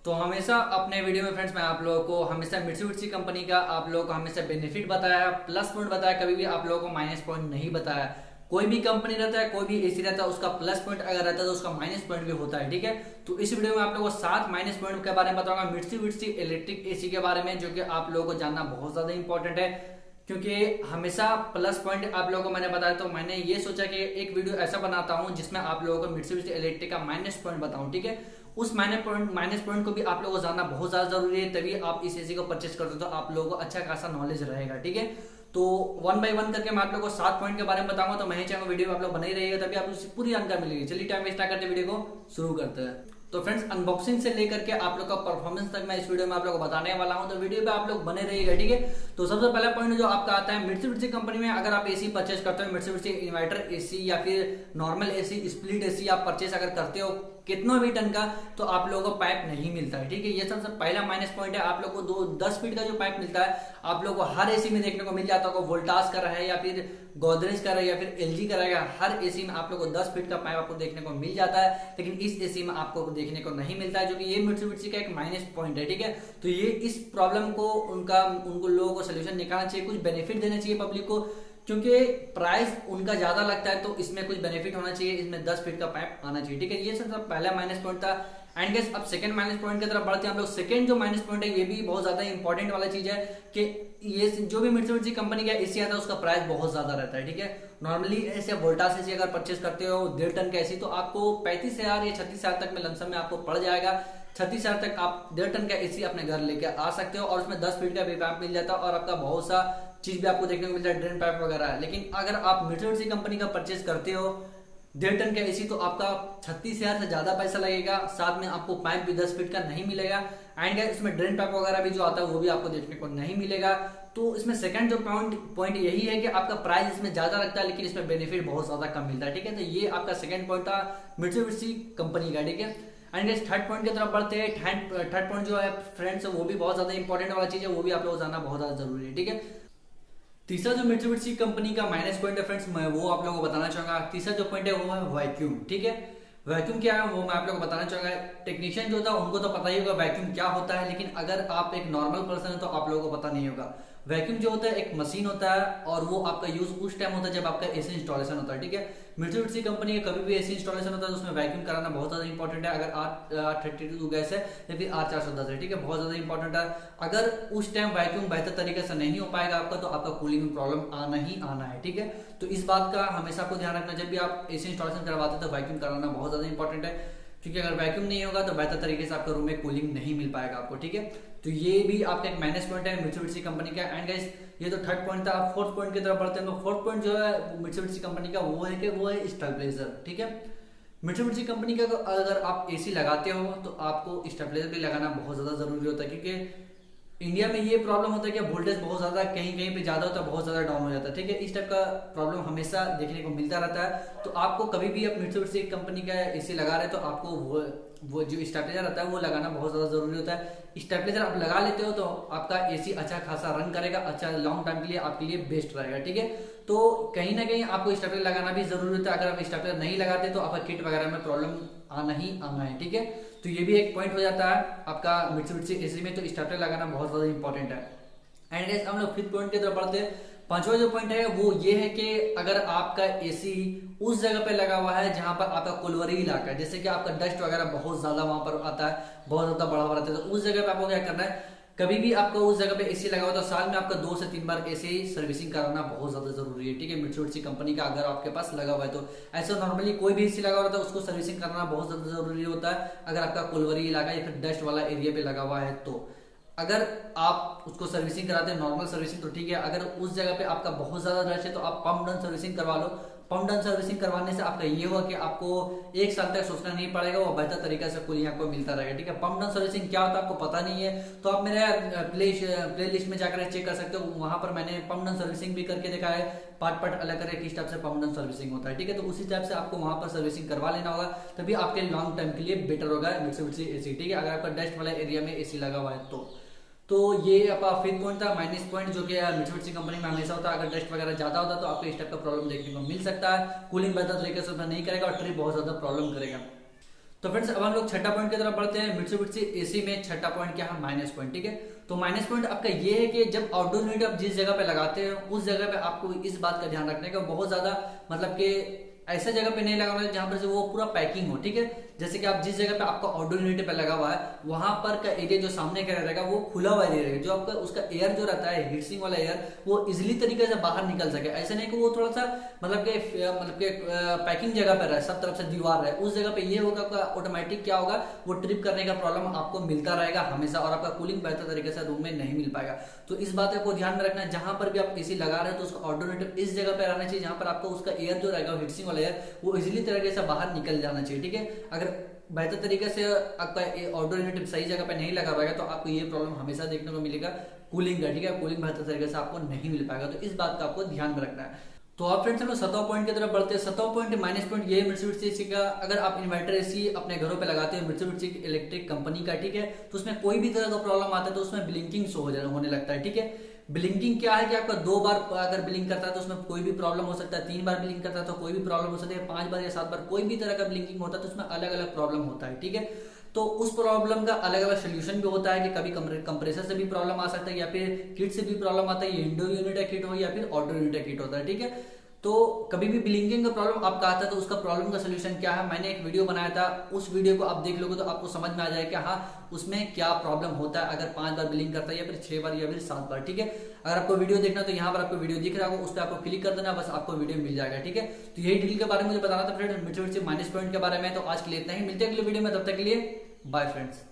तो हमेशा अपने वीडियो में फ्रेंड्स मैं आप लोगों को हमेशा मित्सुबिशी कंपनी का आप लोगों को हमेशा बेनिफिट बताया, प्लस पॉइंट बताया, कभी भी आप लोगों को माइनस पॉइंट नहीं बताया। कोई भी कंपनी रहता है, कोई भी एसी रहता है, उसका प्लस पॉइंट अगर रहता है तो उसका माइनस पॉइंट भी होता है। ठीक है, तो इस वीडियो में आप लोगों को 7 माइनस पॉइंट के बारे में बताऊंगा मित्सुबिशी इलेक्ट्रिक एसी के बारे में, जो कि आप लोगों को जानना बहुत ज्यादा इंपॉर्टेंट है। क्योंकि हमेशा प्लस पॉइंट आप लोगों को मैंने बताया, तो मैंने ये सोचा कि एक वीडियो ऐसा बनाता हूं जिसमें आप लोगों को मित्सुबिशी इलेक्ट्रिक का माइनस पॉइंट बताऊं। ठीक है, उस माइनस पॉइंट को भी आप लोगों को जानना बहुत ज्यादा जरूरी है, तभी आप इस एसी को परचेस करते हो तो आप लोगों को अच्छा खासा नॉलेज रहेगा। ठीक है, तो वन बाय वन करके मैं आप लोगों को 7 पॉइंट के बारे में बताऊंगा, तो मैं ही चाहूंगा वीडियो आप लोग बने ही रहिएगा, तभी आप उसकी पूरी जानकारी मिलेगी। चलिए टाइम वेस्ट ना करते वीडियो को शुरू करते हैं। तो फ्रेंड्स, अनबॉक्सिंग से लेकर के आप लोग का परफॉर्मेंस तक मैं इस वीडियो में आप लोग को बताने वाला हूं, तो वीडियो पे आप लोग बने रहिएगा। ठीक है, तो सबसे पहला पॉइंट जो आपका आता है मित्सुबिशी कंपनी में, अगर आप एसी परचेस करते हो, मित्सुबिशी इन्वर्टर एसी या फिर नॉर्मल एसी, स्प्लिट एसी आप परचेस अगर करते हो कितना भी टन का, तो आप लोगों को पाइप नहीं मिलता है। ठीक है, ये सबसे पहला माइनस पॉइंट है। आप लोग को 10 फीट का जो पाइप मिलता है आप लोग को हर एसी में देखने को मिल जाता होगा, वोल्टास का रहे या फिर गोदरेज का रहे या फिर एलजी का रहेगा, हर एसी में आप लोग को 10 फीट का पाइप आपको देखने को मिल जाता है, लेकिन इस एसी में आपको देखने को नहीं मिलता है, जो कि ये मित्सुबिशी का एक माइनस पॉइंट है। ठीक है, तो ये इस प्रॉब्लम को उनको लोगों को सोल्यूशन निकालना चाहिए, कुछ बेनिफिट देना चाहिए पब्लिक को, क्योंकि प्राइस उनका ज्यादा लगता है, तो इसमें कुछ बेनिफिट होना चाहिए, इसमें 10 फीट का पाइप आना चाहिए। ठीक है, ये सबसे पहला माइनस पॉइंट था। एंड गाइस, अब सेकंड माइनस पॉइंट की तरफ बढ़ते हैं हम लोग। सेकंड जो माइनस पॉइंट है, ये भी बहुत ज्यादा इंपॉर्टेंट वाला चीज है कि ये जो भी मित्सुबिशी कंपनी का एसी आता है उसका प्राइस बहुत ज्यादा रहता है। ठीक है, नॉर्मली ऐसे वोल्टास एसी अगर परचेस करते हो 1.5 टन का एसी, तो आपको 35,000 या 36,000 तक में लमसम में आपको पड़ जाएगा। 36,000 तक आप 1.5 टन का एसी अपने घर लेके आ सकते हो, और उसमें 10 फीट का भी पाइप मिल जाता है, और आपका बहुत सा चीज भी आपको देखने को मिलता है, ड्रेन पाइप वगैरह है। लेकिन अगर आप मित्सुबिशी कंपनी का परचेस करते हो 1.5 टन का एसी, तो आपका 36,000 से ज्यादा पैसा लगेगा, साथ में आपको पाइप भी 10 फीट का नहीं मिलेगा, एंड इसमें ड्रेन पाइप वगैरह भी जो आता है वो भी आपको देखने को नहीं मिलेगा। तो इसमें सेकंड जो पॉइंट यही है कि आपका प्राइस इसमें ज्यादा लगता है, लेकिन इसमें बेनिफिट बहुत ज्यादा कम मिलता है। ठीक है, तो ये आपका सेकंड पॉइंट था मित्सुबिशी कंपनी का। ठीक है, एंड थर्ड पॉइंट की तरफ बढ़ते हैं। थर्ड पॉइंट जो है फ्रेंड्स, वो भी बहुत ज्यादा इंपॉर्टेंट वाला चीज है, वो भी आप लोगों को जानना बहुत ज्यादा जरूरी है। ठीक है, तीसरा जो मित्सुबिशी कंपनी का माइनस पॉइंट है फ्रेंड्स, मैं वो आप लोगों को बताना चाहूंगा। तीसरा जो पॉइंट है वो है वैक्यूम। ठीक है, वैक्यूम क्या है वो मैं आप लोगों को बताना चाहूंगा। टेक्नीशियन जो होता है उनको तो पता ही होगा वैक्यूम क्या होता है, लेकिन अगर आप एक नॉर्मल पर्सन है तो आप लोगों को पता नहीं होगा। वैक्यूम जो होता है एक मशीन होता है, और वो आपका यूज उस टाइम होता है जब आपका एसी इंस्टॉलेशन होता है। ठीक है, मित्सुबिशी कंपनी का कभी भी एसी इंस्टॉलेशन होता है तो उसमें वैक्यूम कराना बहुत ज्यादा इंपॉर्टेंट है। अगर R32 गैस है या फिर R410 है, ठीक है, बहुत ज्यादा इंपॉर्टेंट है। अगर उस टाइम वैक्यूम बेहतर तरीके से नहीं हो पाएगा आपका, तो आपका कूलिंग में प्रॉब्लम आना ही आना है। ठीक है, तो इस बात का हमेशा आपको ध्यान रखना, जब भी आप एसी इंस्टॉलेशन करवाते हैं तो वैक्यूम कराना बहुत ज्यादा इंपॉर्टेंट है, क्योंकि अगर वैक्यूम नहीं होगा तो बेहतर तरीके से आपका रूम में कूलिंग नहीं मिल पाएगा आपको। ठीक है, तो ये भी आपका एक माइनस पॉइंट है मित्सुबिशी कंपनी का। एंड गाइस, ये तो थर्ड पॉइंट था। आप फोर्थ पॉइंट की तरफ बढ़ते हैं, तो फोर्थ पॉइंट जो है मित्सुबिशी कंपनी का वो है कि वो है स्टेबलाइजर। ठीक है, मित्सुबिशी कंपनी का अगर आप एसी लगाते हो तो आपको स्टेबलाइजर भी लगाना बहुत ज्यादा जरूरी होता है, क्योंकि इंडिया में ये प्रॉब्लम होता है कि वोल्टेज बहुत ज्यादा कहीं कहीं पे ज्यादा होता है, बहुत ज्यादा डाउन हो जाता है। ठीक है, इस टाइप का प्रॉब्लम हमेशा देखने को मिलता रहता है। तो आपको कभी भी आप मित्सुबिशी कंपनी का एसी लगा रहे तो आपको वो जो स्टेबलाइजर रहता है वो लगाना बहुत ज्यादा जरूरी होता है। स्टेबलाइजर आप लगा लेते हो तो आपका एसी अच्छा खासा रन करेगा, अच्छा लॉन्ग टाइम के लिए आपके लिए बेस्ट रहेगा। ठीक है, तो कहीं ना कहीं आपको स्टेबलाइजर लगाना भी जरूरी होता है। अगर आप स्टेबलाइजर नहीं लगाते तो आपका किट वगैरह में प्रॉब्लम आना ही आना है। ठीक है, तो ये भी एक पॉइंट हो जाता है आपका मित्सुबिशी एसी में, तो स्टेबलाइजर लगाना बहुत ज्यादा इंपॉर्टेंट है। एंड गाइस, हम लोग फिफ्थ पॉइंट की तरफ बढ़ते हैं। पांचवा जो पॉइंट है वो ये है कि अगर आपका एसी उस जगह पे लगा हुआ है जहां पर आपका कुलवरी इलाका है, जैसे कि आपका डस्ट वगैरह बहुत ज्यादा वहां पर आता है, बहुत ज्यादा बढ़ा हुआ रहता है, तो उस जगह पे आपको क्या करना है, कभी भी आपको उस जगह पे एसी लगा हुआ तो साल में आपका 2 से 3 बार एसी सर्विसिंग कराना बहुत ज्यादा जरूरी है। ठीक है, मित्सुबिशी कंपनी का अगर आपके पास लगा हुआ है तो ऐसा नॉर्मली कोई भी एसी लगा हुआ है उसको सर्विसिंग करना बहुत ज्यादा जरूरी होता है, अगर आपका कुलवरी इलाका या फिर डस्ट वाला एरिया पे लगा हुआ है तो। अगर आप उसको सर्विसिंग कराते हैं नॉर्मल सर्विसिंग तो ठीक है, अगर उस जगह पे आपका बहुत ज्यादा डस्ट है तो आप पंप डाउन सर्विसिंग करवा लो। पंप डाउन सर्विसिंग करवाने से आपका ये हुआ कि आपको 1 साल तक सोचना नहीं पड़ेगा, वो बेहतर तरीके से कूलिंग आपको मिलता रहेगा। ठीक है, पंप डाउन सर्विसिंग क्या होता है आपको पता नहीं है तो आप मेरे प्ले लिस्ट में जाकर चेक कर सकते हो, वहां पर मैंने पंप डाउन सर्विसिंग भी करके देखा है, पार्ट अलग करके किस टाइप से पंप डाउन सर्विसिंग होता है। ठीक है, तो उसी टाइप से आपको वहां पर सर्विसिंग करवा लेना होगा, तभी आपके लॉन्ग टर्म के लिए बेटर होगा मित्सुबिशी एसी। ठीक है, अगर आपका डस्ट वाला एरिया में एसी लगा हुआ है तो ये आपका फिफ्थ पॉइंट था माइनस पॉइंट, जो कि मित्सुबिशी कंपनी में हमेशा होता है। अगर डस्ट वगैरह ज्यादा होता है तो आपको इस टाइप का प्रॉब्लम देखने को मिल सकता है, कूलिंग बेहतर तरीके से नहीं करेगा और ट्रिप बहुत ज्यादा प्रॉब्लम करेगा। तो फ्रेंड्स अब हम लोग छठा पॉइंट की तरफ बढ़ते हैं। मित्सुबिशी एसी में छठा पॉइंट क्या है, माइनस पॉइंट। ठीक है, तो माइनस पॉइंट आपका ये है कि जब आउटडोर यूनिट आप जिस जगह पे लगाते हैं उस जगह पे आपको इस बात का ध्यान रखने का, बहुत ज्यादा मतलब कि ऐसे जगह पे नहीं लगाना है जहां पर से वो पूरा पैकिंग हो। ठीक है, जैसे कि आप जिस जगह पे आपका आउटडोर यूनिट पे लगा हुआ है वहां पर का एरिया जो सामने का रहेगा वो खुला हुआ एरिया रहेगा, जो आपका उसका एयर जो रहता है हीटसिंक वाला एयर वो इजिली तरीके से बाहर निकल सके। ऐसे नहीं कि वो थोड़ा सा मतलब के पैकिंग जगह पे रहे, सब तरफ से दीवार रहे, उस जगह पे ये होगा ऑटोमेटिक क्या होगा, वो ट्रिप करने का प्रॉब्लम आपको मिलता रहेगा हमेशा, और आपका कूलिंग बेहतर तरीके से रूम में नहीं मिल पाएगा। तो इस बात को ध्यान में रखना है, जहां पर भी आप एसी लगा रहे हो तो उसका आउटडोर यूनिट इस जगह पे रहना चाहिए जहां पर आपको उसका एयर जो रहेगा हीटसिंक वाला एयर वो इजिली तरीके से बाहर निकल जाना चाहिए। ठीक है, अगर बेहतर तरीके से आपका आउटडोर यूनिट सही जगह पे नहीं लगा पाएगा तो आपको ये प्रॉब्लम हमेशा देखने को मिलेगा कूलिंग का। ठीक है, कूलिंग बेहतर तरीके से आपको नहीं मिल पाएगा, तो इस बात का आपको ध्यान में रखना है। तो आप फ्रेंड्स हम लोग 7वां पॉइंट की तरफ बढ़ते हैं। 7वां पॉइंट माइनस पॉइंट ये मित्सुबिशी एसी का, अगर आप इन्वर्टर एसी अपने घरों पे लगाते हैं मित्सुबिशी इलेक्ट्रिक कंपनी का, ठीक है, तो उसमें कोई भी तरह का प्रॉब्लम आता है तो उसमें ब्लिंकिंग शो होने लगता है। ठीक है, ब्लिंकिंग क्या है कि आपका 2 बार अगर ब्लिंक करता है तो उसमें कोई भी प्रॉब्लम हो सकता है, 3 बार ब्लिंक करता है तो कोई भी प्रॉब्लम हो सकती है, 5 बार या 7 बार कोई भी तरह का ब्लिंकिंग होता है तो उसमें अलग अलग प्रॉब्लम होता है। ठीक है, तो उस प्रॉब्लम का अलग अलग सोल्यूशन भी होता है कि कभी कंप्रेसर से भी प्रॉब्लम आ सकता है या फिर किट से भी प्रॉब्लम आता है, ये इंडोर यूनिट या किट हो या फिर आउटडोर यूनिट या किट होता है। ठीक है, तो कभी भी ब्लिंकिंग का प्रॉब्लम आपका आता है तो उसका प्रॉब्लम का सोल्यूशन क्या है, मैंने एक वीडियो बनाया था, उस वीडियो को आप देख लोगे तो आपको समझ में आ जाएगा कि हाँ उसमें क्या प्रॉब्लम होता है अगर 5 बार ब्लिंक करता है या फिर 6 बार या फिर 7 बार। ठीक है, अगर आपको वीडियो देखना तो यहाँ पर आपको वीडियो दिख रहा होगा, उस पर आपको क्लिक कर देना, बस आपको वीडियो मिल जाएगा। ठीक है, तो यही डील के बारे में मुझे बताना था फ्रेंड मित्सुबिशी माइनस पॉइंट के बारे में। तो आज के लिए इतना ही, मिलते हैं अगले वीडियो में, तब तक के लिए बाय फ्रेंड्स।